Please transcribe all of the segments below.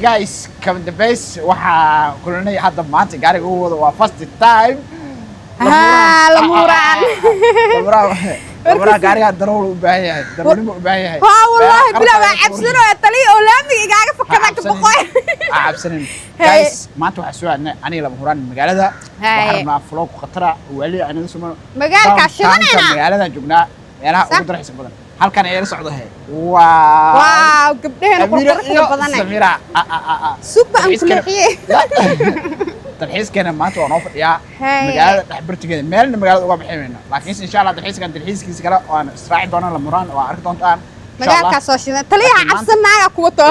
guys come the base waxa kulanay hadda maanta gaariga uu wado waa first time lamuraan gaariga darool u baahan yahay daroolnimo u baahan yahay wallahi bila waa cabsano tali oo laamiga igaaga fakada ka boqoy cabsanin guys maanta waxa soo aadnay aniga lamuraan magaalada waxaan ma vlog khatara wali aniga soo magaalka shidanayna magaalada joognaa meelaha ugu darxiisa badan halkan ay la socdahay waaw gabdhaheena qurqurxda badan samira super ankuleexiye dalxiiskeena maanta waa noo fadhiyaa magaalada dhaxbartigeeda meelna magaalada uga baxayna laakiin insha Allah dalxiiskiisa kale waan israaci doonaa lamuraan waa arki doontaan magaalka soo shidan taliyaha cabsanaaga ku wato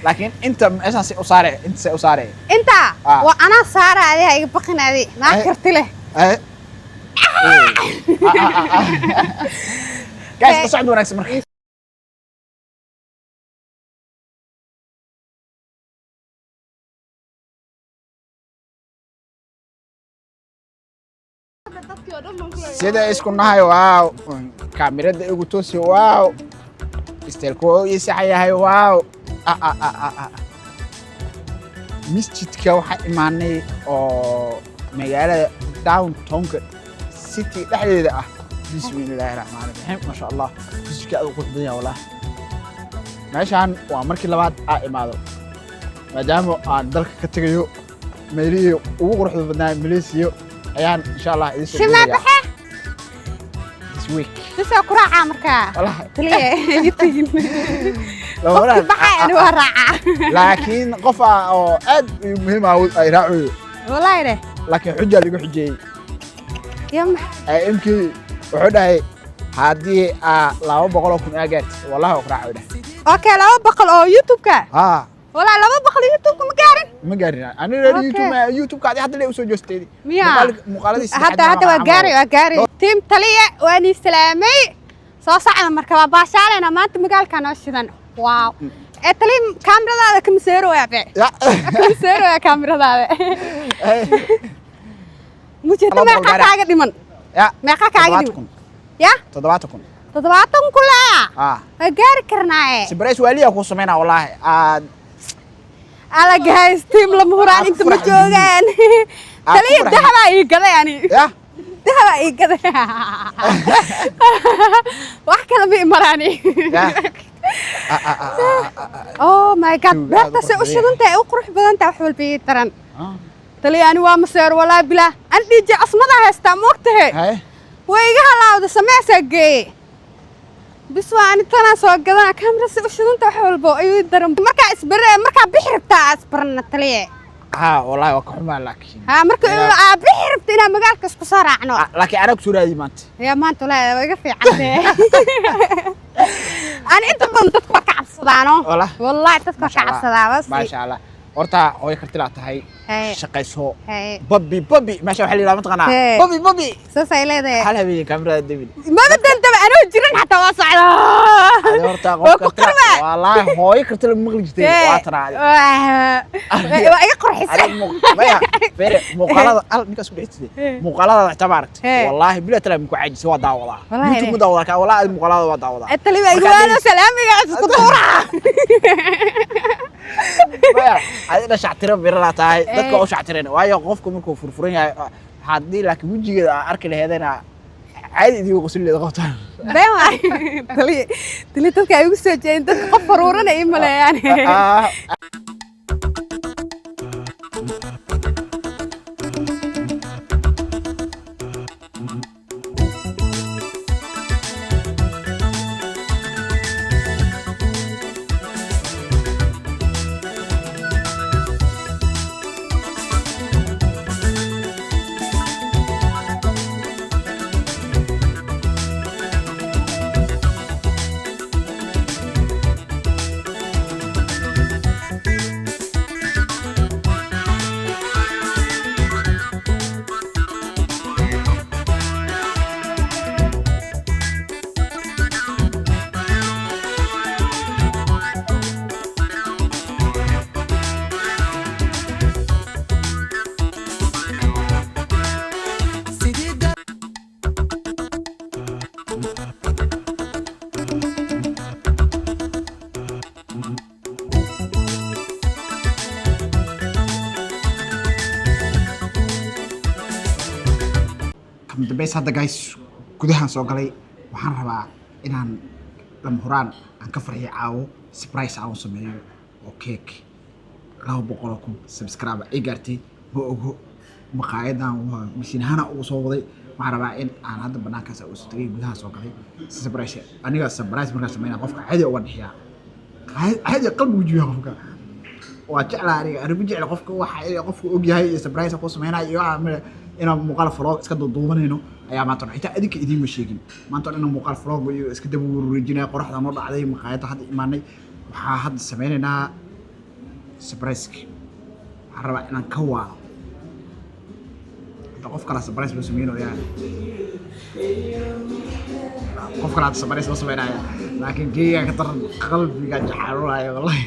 laakiin inta meeshaas u saare inta waa ana saaraade iga baqinaade naa karti leh guys ka socdo wanaagsan markii sida isku nahay waaw kaamirada igu toosi waaw isteelko ii saxayahay waaw masjidka waxa imaanay oo magaalada downtown city dhexdeeda ah bismillaahir rahmaanir rahiim ma sha Allah masjidka aad u qurux badan yahay wallahi meeshaan waa markii labaad aan imaado maadaama aan dalka ka tagayo meelihii ugu quruxda badnaa Malaysia ayaan insha Allah idin soo sheegay this week soo ku raaca marka taliye yitagin lawada baxay waa raaca laakiin qof oo aad muhiim ah ay raaciyo wallahi laakiin xujja lagu xujiyay يم يمكن وحده هذه 200 اجت والله اقرا وده اوكي 200 او يوتيوب كا والله 200 يوتيوب ما قارن انا يوتيوب قاعد حتى لي سو جوستيدي مقالدي هذا وقاري تيم تليه واني سلامي soo socda marka waa baashaalena maanta magaalka noo shidan waaw taliim kaamiradaada ka miseero waabe miseero kaamiradaada مجتمع كاغا ديمن يا ما كاغا ديمن يا 700 كلها غير كرناي سبريس واليا كو سمينا والله على جايز تيم لمهران انت ما جوغان تلي دهبا اي غدا يعني يا دهبا اي غدا wax kala bi marani oh my god berta se u shidantay u qurux badantay wax walba ii taran تلياني وامسير ولا بلا أنتي جا أسمعها استموته ويجها لاود سمع سجى بس وأنا تنا سوى كذا كاميرا سوشيدون تحول بو أيوة درم مركا إسبر مركا بحر بتاع إسبرنا تليه والله وكحمل لك مركا بحر بتنا مقال كسكسارة عنو لكن أنا كسورة دي مانت يا مانت لا وقفي عندي أنا أنت كنت تتوقع الصدانو والله تتوقع الصدان بس ما شاء الله horta hooy karti la tahay shaqayso babi meesha waxa la mataqana babi soo sayleeday hal habeen kamerada dabil ma badan tab anoo jiran xataa waa socda horta qofka wallahi hooy karti la maqli jirtay waa taraad waa iga qorxisay maya beere muuqaalada al ninkaas ku dhigtay muuqaalada tabaarkt wallahi bila tala ku caajis waa daawada intu mu daawada ka wallahi muuqaalada waa daawada taliba igwaana salaamiga isku tuura هذا شعتره بيرلا تاي dadka oo shactireen waayo qofku markuu furfuran yahay hadii laakiin wajigeeda arki laheedana caadi idii qosul leedahay qoftan tali dadka ay ugu soo jeedin dadka qof faruuran ay maleeyaan dambeys hadda guys gudahan soo galay waxaan rabaa inaan lama huraan aan ka farxiyo caawo surprise aan sameeyo oo cake 200,000 subscribe ay gaartay ma ogo maqaayadan waa mishiinahana ugu soo waday waxaan rabaa in aan hadda banaankaas u soo tagay gudaha soo galay surprise aniga surprise markaan sameeyay qofka caadi uga dhixiya caadi qalbigu jiyo qofka waa jeclaa aniga jecel qofka waxa qofka og yahay surprise ku sameeynaayo ina muuqaal vlog iska duubanayno ayaa maanta xitaa adinka idin ma sheegin maanta ina muuqaal vlog iyo iska daba wareejinay qoraxda noo dhacday maqaayada hadda imaanay waxa hadda sameeynaa surprise waxaan rabaa inaan ka waado qof kala surprise loo sameeynayo qof kala surprise loo sameeynayo laakiin geeya ka tar qalbiga jaxarulayo wallahi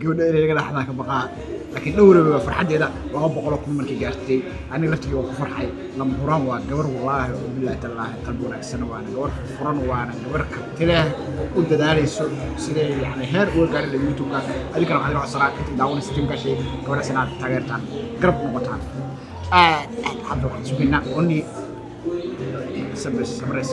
gabadha inaga dhaxda ka baqaa laakiin dhowraba farxadeeda 200,000 markii gaartay aniga laftiga waan ku farxay lama huraan waa gabar wallahi billahi ta'ala qalbi wanaagsan waa gabar furan waa gabar kartile u dadaalayso sidee yani heer uga gaaray YouTube-ka adika waxaan u codsanaa inta daawan stream-ka shay gabar sanaad taageertaan garab noqotaan hadda waxaan sugnaa oni sabres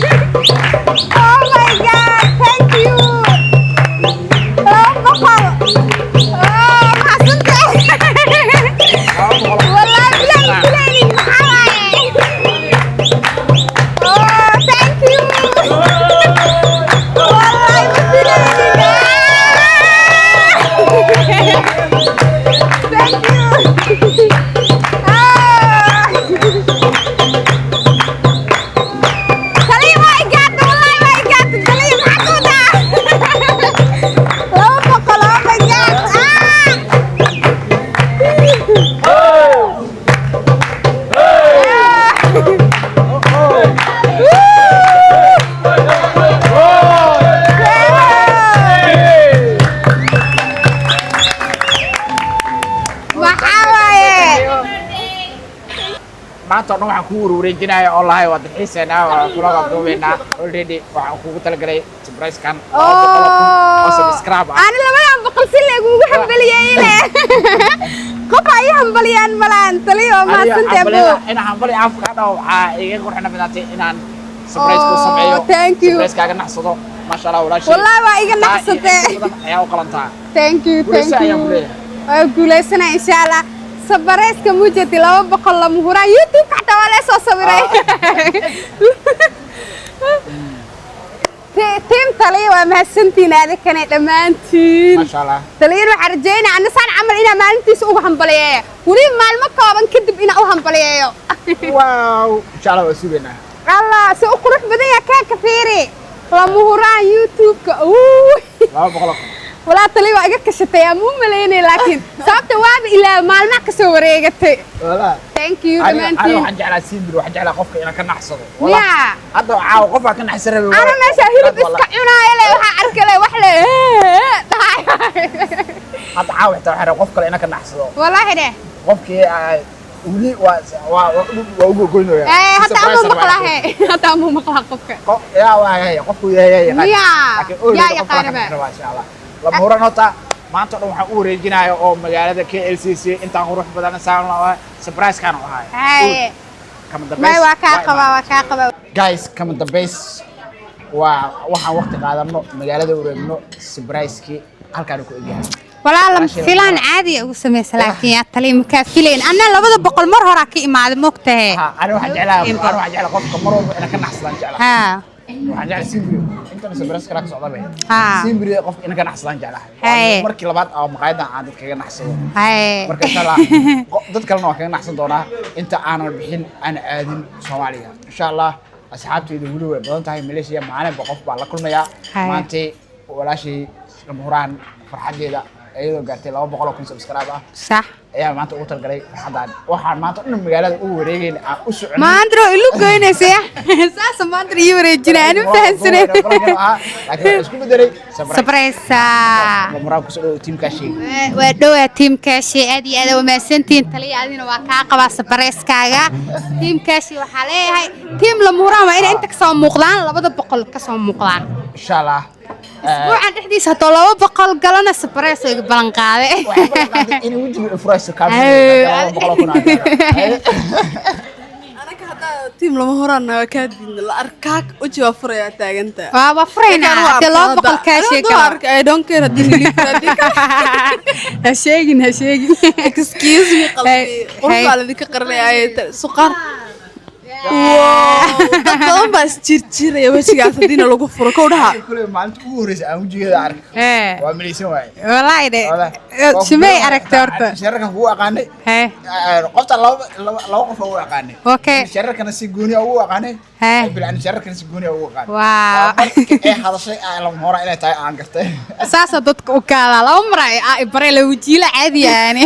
Oh my God, thank you. Oh, Bakal. Oh, maksudnya. Wallahi bilang mahal. Oh, thank you. Wallahi bilang. Thank you. maanta waxaan ku wareejinayaa online wada xiiseena waa kula qabdoobeyna already waxaan kugu talagalay surprise kan oo subscribe ana labadan boqol si leegu ugu xambaliyayna qof ay hambaliyaan malaan taliyo ma santeebo ina hambali afka dhaw waxa iga qurxina bidaatay inaan surprise ku sameeyo surprise kaaga naxsado ma sha Allah wallahi waa iga naxsatay ayaa u qalantaa thank you waa guuleysana insha Allah surprise ka mujadi 200 lama huraan YouTube ka dawale soo sawiray team taliyo waa mahadsantiin adikana dhamaantiin ma sha Allah taliyo waxa rajayna aan san amal ina maalintiisa ugu hambaliyeeyo wali maalmo kooban kadib ina u hambaliyeeyo wow insha Allah waa sugeena Allah si u qurux badan yahay ka fiiri lama huraan YouTube ka 200 ولا تلي واجد كشتي مو مليني لكن صابت واب إلى مال ما كسر وريقتي ولا thank you أنا واحد على سيندر واحد على قفك أنا كنا حصله والله هذا عاو قفك كنا حسر أنا ما شاهد بس كعنا يلا وحرك له وحله هذا عاو حتى حرك قفك أنا كنا حصله والله هنا قفك ولي وأقول قلنا يا حتى أمو مقلاه حتى أمو مقلاه قفك يا واه قفك يا قاربة ما شاء الله lama huraan hota maanta waxaan u wareejinayaa oo magaalada KLCC inta qurux badan saan lahaa surprise kan oo ahay kama dambeys waa ka qaba guys kama dambeys waxaan waqti qaadano magaalada wareegno surprise ki halkaan ku eegyahay walaal filan caadi ugu sameeyay laakiin ya taliim ka fileen anna 200 mar hore ka imaaday moogtahay ana waxaan jeclaa qofka mar walba inaan ka naxsan jeclaa waxaan jeclaa Simbri inta surprise kala socda bay Simbri qof inaan ka naxsan jeclaa markii labaad oo maqaayada aan dadka ka naxsado marka insha Allah dad kalena waa ka naxsan doonaa inta aanan bixin aan aadin Soomaaliya insha Allah asxaabtayda wali way badan tahay Malaysia macaan qof baa la kulmaya maanta walaashii lama huraan farxadeeda ayadoo gaartay 200,000 subscribe ah صح ayaa maanta ugu talgalay farxadaan waxaan maanta in magaalada ugu wareegayna aan u socono maandro ilu goynaysa saas maandro iyo wareejinaan fahansanay laakiin isku bedelay surprise maraan ku soo team kaashi waa dhawaa team kaashi aad iyo aad u maasantiin taliya adina waa ka qaba surprise kaaga team kaashi waxa leeyahay team la muraan waa in inta ka soo muuqdaan 200 ka soo muuqdaan إن شاء الله اسبوعا دحديس هتو لو بقل قالنا سبريس بلان قاده إني ودي الفراش كامل تيم لما هرانا كادين الأركاك وجوا فريا تاجنتا. وفرينا حتى لو بقل كاشي كار. I don't care ديني فريديك. هشيجين Excuse me قلبي. قرب على ذيك قرني آية سكر. طبعا بس تشير يا وش قاعد تدينا لو قفرة كودها. كل ما أنت أوريس أوجي هذا عارف. وعملي سوي. والله ده. شمي عرفتورته. شركة هو أغاني. قفت لو قف هو أغاني. أوكي. شركة نسيجوني هو أغاني. بالعكس شركة نسيجوني هو أغاني. واو. هذا شيء لما هو رأينا تاي عنقته. أساسا ضدك وكالة الأمر بري لو جيل عادي يعني.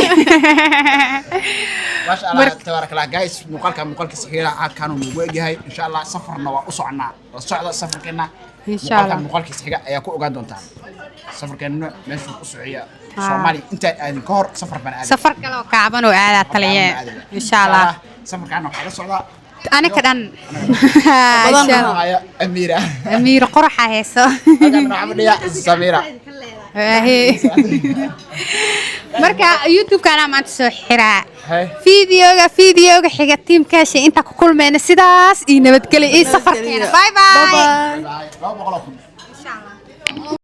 ما شاء الله تبارك الله جايز مقالك سحيرة كانوا موجهين إن شاء الله سفرنا وأسعنا الصعد السفر كنا إن شاء الله مقالك سحيرة يكون قادون تام سفر كنا ماشي أسعية سومالي أنت الكور سفر بنادم سفر كلو كعبان وعلى طليان إن شاء الله سفر كانوا حاجة صعدة أنا كدن أميرة قرحة هيسو أنا عملية سميرة marka youtube kana maanta soo xiraa fiidiyooga xiga teamkaasha inta ku kulmayna sidaas iyo nabadgelyo iyo safarkeena bye bye